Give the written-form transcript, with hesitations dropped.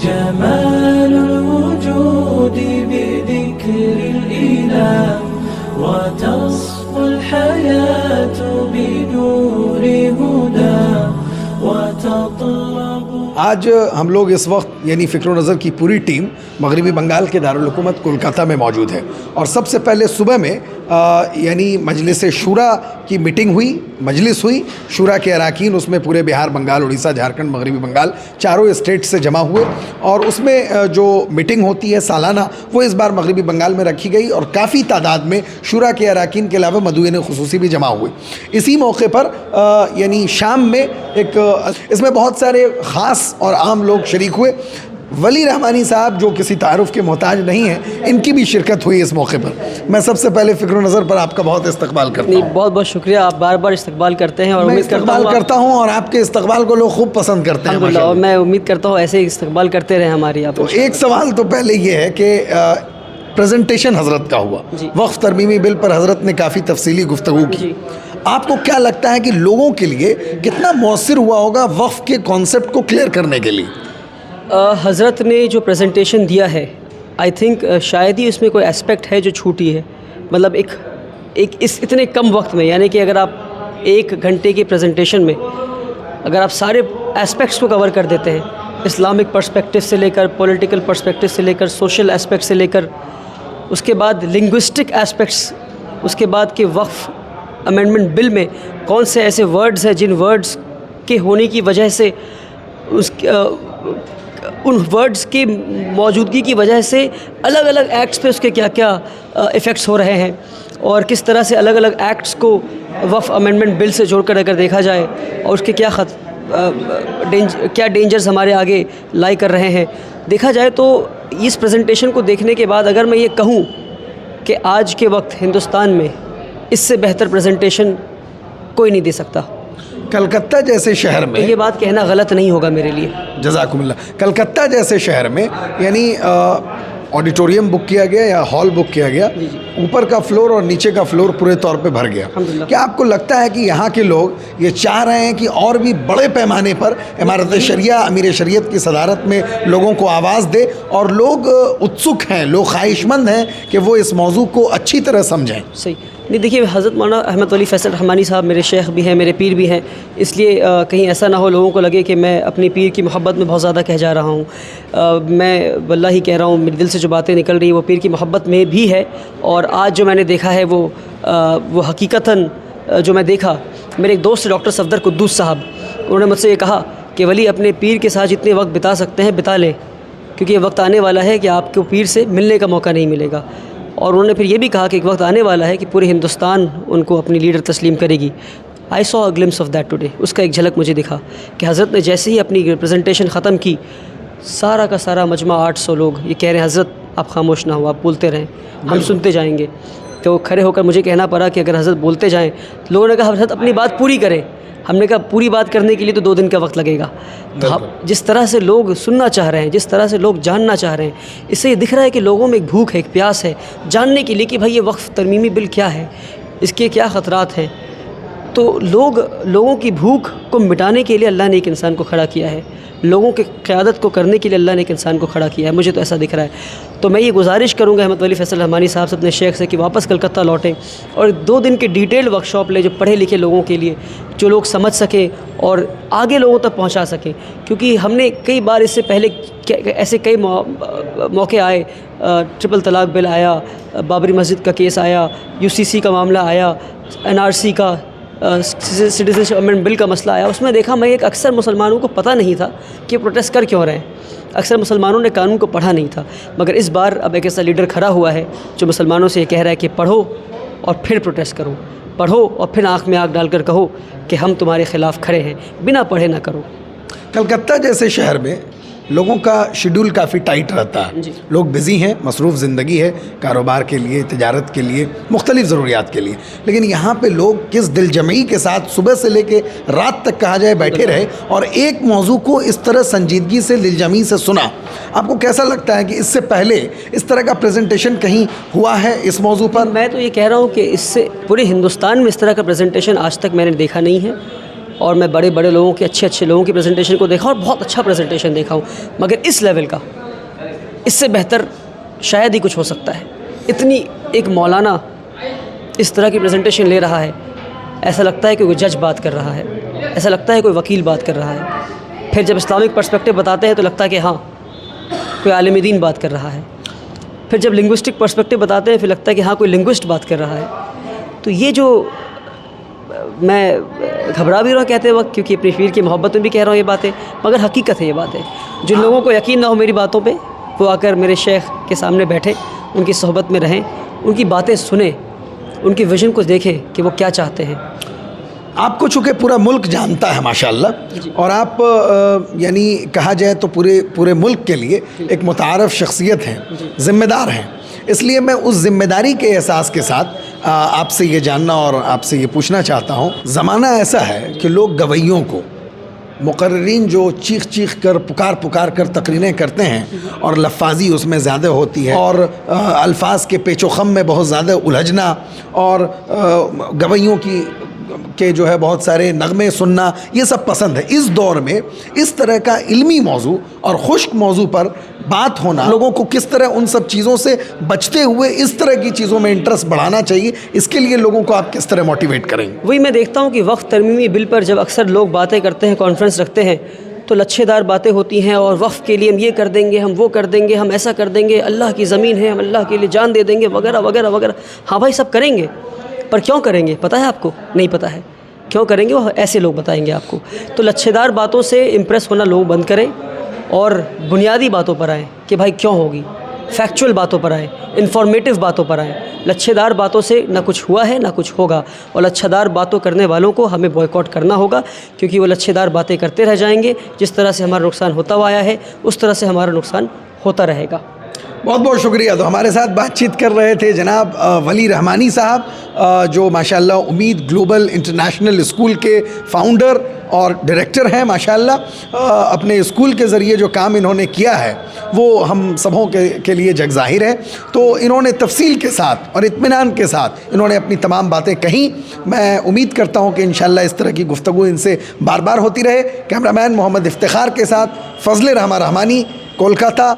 جمال الوجود بذكر الإله وتصفو الحياة بنور هدى وتطلب. آج ہم لوگ اس وقت یعنی فکر و نظر کی پوری ٹیم مغربی بنگال کے دارالحکومت کولکاتہ میں موجود ہے، اور سب سے پہلے صبح میں یعنی مجلس شورا کی میٹنگ ہوئی، مجلس ہوئی، شورا کے اراکین اس میں پورے بہار، بنگال، اڑیسہ، جھارکھنڈ، مغربی بنگال چاروں اسٹیٹ سے جمع ہوئے، اور اس میں جو میٹنگ ہوتی ہے سالانہ وہ اس بار مغربی بنگال میں رکھی گئی، اور کافی تعداد میں شورا کے اراکین کے علاوہ مدعوین خصوصی بھی جمع ہوئے. اسی موقع پر یعنی شام میں اس میں بہت سارے خاص اور عام لوگ شریک ہوئے. ولی رحمانی صاحب جو کسی تعارف کے محتاج نہیں ہیں، ان کی بھی شرکت ہوئی اس موقع پر. میں سب سے پہلے فکر و نظر پر آپ کا بہت استقبال کرتا ہوں. بہت بہت شکریہ، آپ بار بار استقبال کرتے ہیں اور میں امید کرتا ہوں اور آپ کے استقبال کو لوگ خوب پسند کرتے ہیں الحمدللہ، اور میں امید کرتا ہوں ایسے ہی استقبال کرتے رہیں ہماری. آپ تو ایک سوال تو پہلے یہ ہے کہ پریزنٹیشن حضرت کا ہوا، وقف ترمیمی بل پر حضرت نے کافی تفصیلی گفتگو کی. آپ کو کیا لگتا ہے کہ لوگوں کے لیے کتنا مؤثر ہوا ہوگا وقف کے کانسیپٹ کو کلیئر کرنے کے لیے؟ حضرت نے جو پریزنٹیشن دیا ہے، آئی تھنک شاید ہی اس میں کوئی اسپیکٹ ہے جو چھوٹی ہے. مطلب ایک اس اتنے کم وقت میں، یعنی کہ اگر آپ 1 گھنٹے کی پریزنٹیشن میں اگر آپ سارے اسپیکٹس کو کور کر دیتے ہیں، اسلامک پرسپیکٹو سے لے کر پولیٹیکل پرسپیکٹو سے لے کر سوشل اسپیکٹ سے لے کر اس کے بعد لنگوسٹک اسپیکٹس، اس کے بعد کہ وقف امینڈمنٹ بل میں کون سے ایسے ورڈز ہیں جن ورڈز کے ہونے کی وجہ سے ان ورڈز کی موجودگی کی وجہ سے الگ الگ ایکٹس پہ اس کے کیا کیا ایفیکٹس ہو رہے ہیں، اور کس طرح سے الگ الگ ایکٹس کو وقف امینڈمنٹ بل سے جوڑ کر اگر دیکھا جائے اور اس کے کیا ڈینجرز ہمارے آگے لائی کر رہے ہیں. دیکھا جائے تو اس پریزنٹیشن کو دیکھنے کے بعد اگر میں یہ کہوں کہ آج کے وقت ہندوستان میں اس سے بہتر پریزنٹیشن کوئی نہیں دے سکتا. کلکتہ جیسے شہر میں یہ بات کہنا غلط نہیں ہوگا میرے لیے. جزاکم اللہ. کلکتہ جیسے شہر میں یعنی آڈیٹوریم بک کیا گیا یا ہال بک کیا گیا، اوپر کا فلور اور نیچے کا فلور پورے طور پہ بھر گیا. کیا آپ کو لگتا ہے کہ یہاں کے لوگ یہ چاہ رہے ہیں کہ اور بھی بڑے پیمانے پر امارت شریعہ، امیر شریعت کی صدارت میں لوگوں کو آواز دے، اور لوگ اتسک ہیں، لوگ خواہش مند ہیں کہ وہ اس موضوع کو اچھی طرح سمجھیں؟ صحیح نہیں. دیکھیے، حضرت مولانا احمد ولی فیصل رحمانی صاحب میرے شیخ بھی ہیں، میرے پیر بھی ہیں، اس لیے کہیں ایسا نہ ہو لوگوں کو لگے کہ میں اپنی پیر کی محبت میں بہت زیادہ کہہ جا رہا ہوں. میں واللہ ہی کہہ رہا ہوں، میرے دل سے جو باتیں نکل رہی ہیں وہ پیر کی محبت میں بھی ہے. اور آج جو میں نے دیکھا ہے وہ حقیقتاً جو میں دیکھا، میرے ایک دوست ڈاکٹر صفدر قدوس صاحب، انہوں نے مجھ سے یہ کہا کہ ولی اپنے پیر کے ساتھ جتنے وقت بتا سکتے ہیں بتا لیں، کیونکہ یہ وقت آنے والا ہے کہ آپ کو پیر سے ملنے کا موقع نہیں ملے گا. اور انہوں نے پھر یہ بھی کہا کہ ایک وقت آنے والا ہے کہ پورے ہندوستان ان کو اپنی لیڈر تسلیم کرے گی. آئی سو اے گلمس آف دیٹ ٹوڈے. اس کا ایک جھلک مجھے دکھا کہ حضرت نے جیسے ہی اپنی پریزنٹیشن ختم کی، سارا کا سارا مجمع 800 لوگ یہ کہہ رہے ہیں حضرت آپ خاموش نہ ہو، آپ بولتے رہیں، ہم سنتے جائیں گے. تو کھڑے ہو کر مجھے کہنا پڑا کہ اگر حضرت بولتے جائیں، لوگوں نے کہا حضرت اپنی بات پوری کریں. ہم نے کہا پوری بات کرنے کے لیے تو 2 دن کا وقت لگے گا. جس طرح سے لوگ سننا چاہ رہے ہیں، جس طرح سے لوگ جاننا چاہ رہے ہیں، اس سے یہ دکھ رہا ہے کہ لوگوں میں ایک بھوک ہے، ایک پیاس ہے جاننے کے لیے کہ بھائی یہ وقف ترمیمی بل کیا ہے، اس کے کیا خطرات ہیں. تو لوگوں کی بھوک کو مٹانے کے لیے اللہ نے ایک انسان کو کھڑا کیا ہے، لوگوں کی قیادت کو کرنے کے لیے اللہ نے ایک انسان کو کھڑا کیا ہے. مجھے تو ایسا دکھ رہا ہے. تو میں یہ گزارش کروں گا احمد ولی فیصل رحمانی صاحب سے، اپنے شیخ سے، کہ واپس کلکتہ لوٹیں اور 2 دن کے ڈیٹیل ورک شاپ لیں جو پڑھے لکھے لوگوں کے لیے، جو لوگ سمجھ سکیں اور آگے لوگوں تک پہنچا سکیں. کیونکہ ہم نے کئی بار اس سے پہلے ایسے کئی موقع آئے، ٹرپل طلاق بل آیا، بابری مسجد کا کیس آیا، UCC کا معاملہ آیا، NRC کا سٹیزنشپ امینڈمنٹ بل کا مسئلہ آیا. اس میں دیکھا میں ایک اکثر مسلمانوں کو پتہ نہیں تھا کہ پروٹیسٹ کر کیوں رہے ہیں. اکثر مسلمانوں نے قانون کو پڑھا نہیں تھا. مگر اس بار اب ایک ایسا لیڈر کھڑا ہوا ہے جو مسلمانوں سے یہ کہہ رہا ہے کہ پڑھو اور پھر پروٹیسٹ کرو، پڑھو اور پھر آنکھ میں آنکھ ڈال کر کہو کہ ہم تمہارے خلاف کھڑے ہیں، بنا پڑھے نہ کرو. کلکتہ جیسے شہر میں لوگوں کا شیڈول کافی ٹائٹ رہتا ہے. لوگ بزی ہیں، مصروف زندگی ہے، کاروبار کے لیے، تجارت کے لیے، مختلف ضروریات کے لیے. لیکن یہاں پہ لوگ کس دل جمعی کے ساتھ صبح سے لے کے رات تک کہا جائے بیٹھے رہے اور ایک موضوع کو اس طرح سنجیدگی سے، دل جمعی سے سنا. آپ کو کیسا لگتا ہے کہ اس سے پہلے اس طرح کا پریزنٹیشن کہیں ہوا ہے اس موضوع پر؟ میں تو یہ کہہ رہا ہوں کہ اس سے پورے ہندوستان میں اس طرح کا پریزنٹیشن آج تک میں نے دیکھا نہیں ہے. اور میں بڑے بڑے لوگوں کے اچھے لوگوں کی پریزنٹیشن کو دیکھا اور بہت اچھا پریزنٹیشن دیکھا ہوں، مگر اس لیول کا اس سے بہتر شاید ہی کچھ ہو سکتا ہے. اتنی ایک مولانا اس طرح کی پریزنٹیشن لے رہا ہے، ایسا لگتا ہے کہ کوئی جج بات کر رہا ہے، ایسا لگتا ہے کوئی وکیل بات کر رہا ہے. پھر جب اسلامک پرسپیکٹیو بتاتے ہیں تو لگتا ہے کہ ہاں کوئی عالم دین بات کر رہا ہے. پھر جب لنگوسٹک پرسپیکٹیو بتاتے ہیں پھر لگتا ہے کہ ہاں کوئی لنگوسٹ بات کر رہا ہے. تو یہ جو میں گھبرا بھی رہا ہوں کہتے وقت، کیونکہ اپنی فیلڈ کی محبت میں بھی کہہ رہا ہوں یہ باتیں، مگر حقیقت ہے یہ باتیں. جن لوگوں کو یقین نہ ہو میری باتوں پہ وہ آ کر میرے شیخ کے سامنے بیٹھیں، ان کی صحبت میں رہیں، ان کی باتیں سنیں، ان کی ویژن کو دیکھیں کہ وہ کیا چاہتے ہیں. آپ کو چونکہ پورا ملک جانتا ہے ماشاءاللہ، اور آپ یعنی کہا جائے تو پورے ملک کے لیے ایک متعارف شخصیت ہیں، ذمہ دار ہیں، اس لیے میں اس ذمہ داری کے احساس کے ساتھ آپ سے یہ جاننا اور آپ سے یہ پوچھنا چاہتا ہوں. زمانہ ایسا ہے کہ لوگ گویوں کو، مقررین جو چیخ کر پکار کر تقریریں کرتے ہیں اور لفاظی اس میں زیادہ ہوتی ہے اور الفاظ کے پیچ و خم میں بہت زیادہ الجھنا اور گویوں کے جو ہے بہت سارے نغمے سننا، یہ سب پسند ہے. اس دور میں اس طرح کا علمی موضوع اور خشک موضوع پر بات ہونا، لوگوں کو کس طرح ان سب چیزوں سے بچتے ہوئے اس طرح کی چیزوں میں انٹرسٹ بڑھانا چاہیے، اس کے لیے لوگوں کو آپ کس طرح موٹیویٹ کریں گے؟ وہی میں دیکھتا ہوں کہ وقف ترمیمی بل پر جب اکثر لوگ باتیں کرتے ہیں، کانفرنس رکھتے ہیں، تو لچھے دار باتیں ہوتی ہیں، اور وقف کے لیے ہم یہ کر دیں گے، ہم وہ کر دیں گے، ہم ایسا کر دیں گے، اللہ کی زمین ہے، ہم اللہ کے لیے جان دے دیں گے، وغیرہ وغیرہ وغیرہ. ہاں بھائی سب کریں گے، پر کیوں کریں گے پتہ ہے آپ کو؟ نہیں پتہ ہے کیوں کریں گے، وہ ایسے لوگ بتائیں گے آپ کو. تو لچھے دار باتوں سے امپریس ہونا لوگ بند کریں اور بنیادی باتوں پر آئیں کہ بھائی کیوں ہوگی، فیکچول باتوں پر آئیں، انفارمیٹیو باتوں پر آئیں. لچھے دار باتوں سے نہ کچھ ہوا ہے نہ کچھ ہوگا، اور لچھے دار باتوں کرنے والوں کو ہمیں بوائیکاٹ کرنا ہوگا، کیونکہ وہ لچھے دار باتیں کرتے رہ جائیں گے. جس طرح سے ہمارا نقصان ہوتا ہوا آیا ہے اس طرح سے ہمارا نقصان ہوتا رہے گا. بہت بہت شکریہ. تو ہمارے ساتھ بات چیت کر رہے تھے جناب ولی رحمانی صاحب، جو ماشاءاللہ امید گلوبل انٹرنیشنل اسکول کے فاؤنڈر اور ڈائریکٹر ہیں. ماشاءاللہ اپنے اسکول کے ذریعے جو کام انہوں نے کیا ہے وہ ہم سبوں کے لیے جگ ظاہر ہے. تو انہوں نے تفصیل کے ساتھ اور اطمینان کے ساتھ انہوں نے اپنی تمام باتیں کہیں. میں امید کرتا ہوں کہ انشاءاللہ اس طرح کی گفتگو ان سے بار بار ہوتی رہے. کیمرہ مین محمد افتخار کے ساتھ فضل رحمانی، کولکاتہ.